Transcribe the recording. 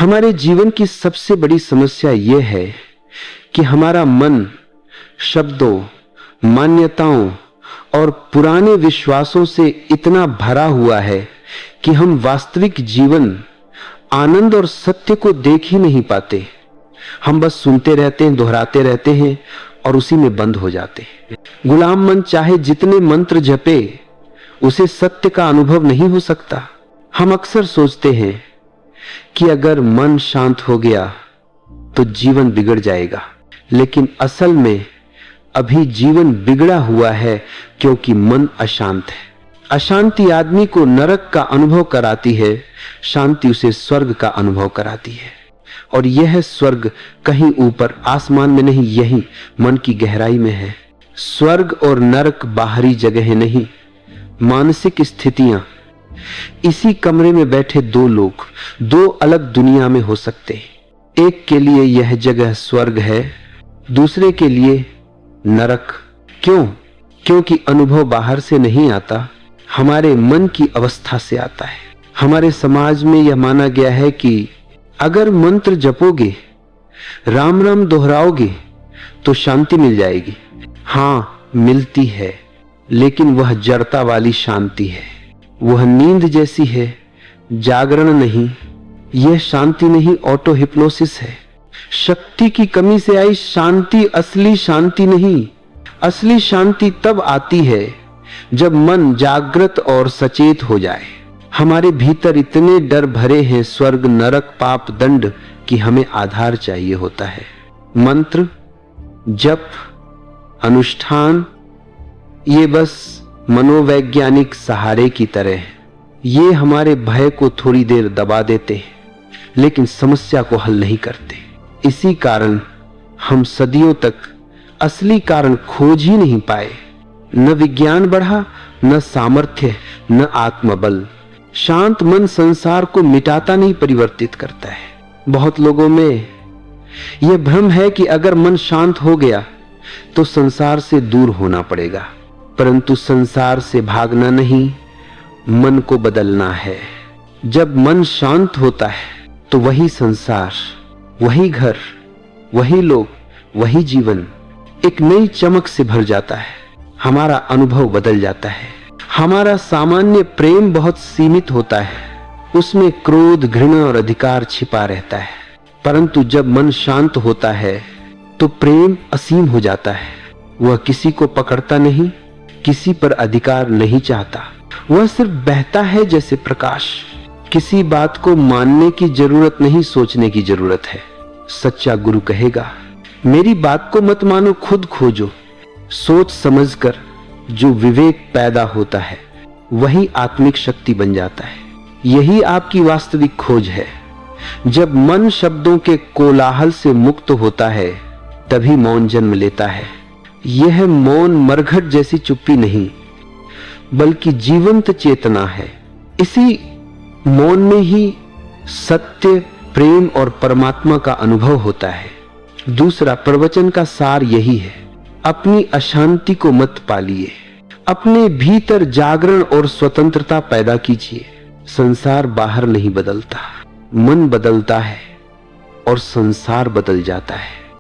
हमारे जीवन की सबसे बड़ी समस्या यह है कि हमारा मन शब्दों, मान्यताओं और पुराने विश्वासों से इतना भरा हुआ है कि हम वास्तविक जीवन, आनंद और सत्य को देख ही नहीं पाते। हम बस सुनते रहते हैं, दोहराते रहते हैं और उसी में बंद हो जाते हैं। गुलाम मन चाहे जितने मंत्र जपे, उसे सत्य का अनुभव नहीं हो सकता। हम अक्सर सोचते हैं कि अगर मन शांत हो गया तो जीवन बिगड़ जाएगा, लेकिन असल में अभी जीवन बिगड़ा हुआ है क्योंकि मन अशांत है। अशांति आदमी को नरक का अनुभव कराती है, शांति उसे स्वर्ग का अनुभव कराती है। और यह स्वर्ग कहीं ऊपर आसमान में नहीं, यही मन की गहराई में है। स्वर्ग और नरक बाहरी जगह नहीं, मानसिक स्थितियां। इसी कमरे में बैठे दो लोग दो अलग दुनिया में हो सकते हैं। एक के लिए यह जगह स्वर्ग है, दूसरे के लिए नरक। क्यों? क्योंकि अनुभव बाहर से नहीं आता, हमारे मन की अवस्था से आता है। हमारे समाज में यह माना गया है कि अगर मंत्र जपोगे, राम राम दोहराओगे तो शांति मिल जाएगी। हाँ, मिलती है, लेकिन वह जड़ता वाली शांति है। वह नींद जैसी है, जागरण नहीं। यह शांति नहीं, ऑटो हिप्नोसिस है। शक्ति की कमी से आई शांति असली शांति नहीं। असली शांति तब आती है जब मन जागृत और सचेत हो जाए। हमारे भीतर इतने डर भरे हैं, स्वर्ग, नरक, पाप, दंड, कि हमें आधार चाहिए होता है। मंत्र, जप, अनुष्ठान, ये बस मनोवैज्ञानिक सहारे की तरह है। ये हमारे भय को थोड़ी देर दबा देते हैं, लेकिन समस्या को हल नहीं करते। इसी कारण हम सदियों तक असली कारण खोज ही नहीं पाए। न विज्ञान बढ़ा, न सामर्थ्य, न आत्मबल। शांत मन संसार को मिटाता नहीं, परिवर्तित करता है। बहुत लोगों में यह भ्रम है कि अगर मन शांत हो गया तो संसार से दूर होना पड़ेगा, परंतु संसार से भागना नहीं, मन को बदलना है। जब मन शांत होता है तो वही संसार, वही घर, वही लोग, वही जीवन एक नई चमक से भर जाता है। हमारा अनुभव बदल जाता है। हमारा सामान्य प्रेम बहुत सीमित होता है, उसमें क्रोध, घृणा और अधिकार छिपा रहता है। परंतु जब मन शांत होता है तो प्रेम असीम हो जाता है। वह किसी को पकड़ता नहीं, किसी पर अधिकार नहीं चाहता। वह सिर्फ बहता है जैसे प्रकाश। किसी बात को मानने की जरूरत नहीं, सोचने की जरूरत है। सच्चा गुरु कहेगा, मेरी बात को मत मानो, खुद खोजो। सोच समझकर जो विवेक पैदा होता है वही आत्मिक शक्ति बन जाता है। यही आपकी वास्तविक खोज है। जब मन शब्दों के कोलाहल से मुक्त होता है तभी मौन जन्म लेता है। यह मौन मरघट जैसी चुप्पी नहीं, बल्कि जीवंत चेतना है। इसी मौन में ही सत्य, प्रेम और परमात्मा का अनुभव होता है। दूसरा प्रवचन का सार यही है, अपनी अशांति को मत पालिए, अपने भीतर जागरण और स्वतंत्रता पैदा कीजिए। संसार बाहर नहीं बदलता, मन बदलता है और संसार बदल जाता है।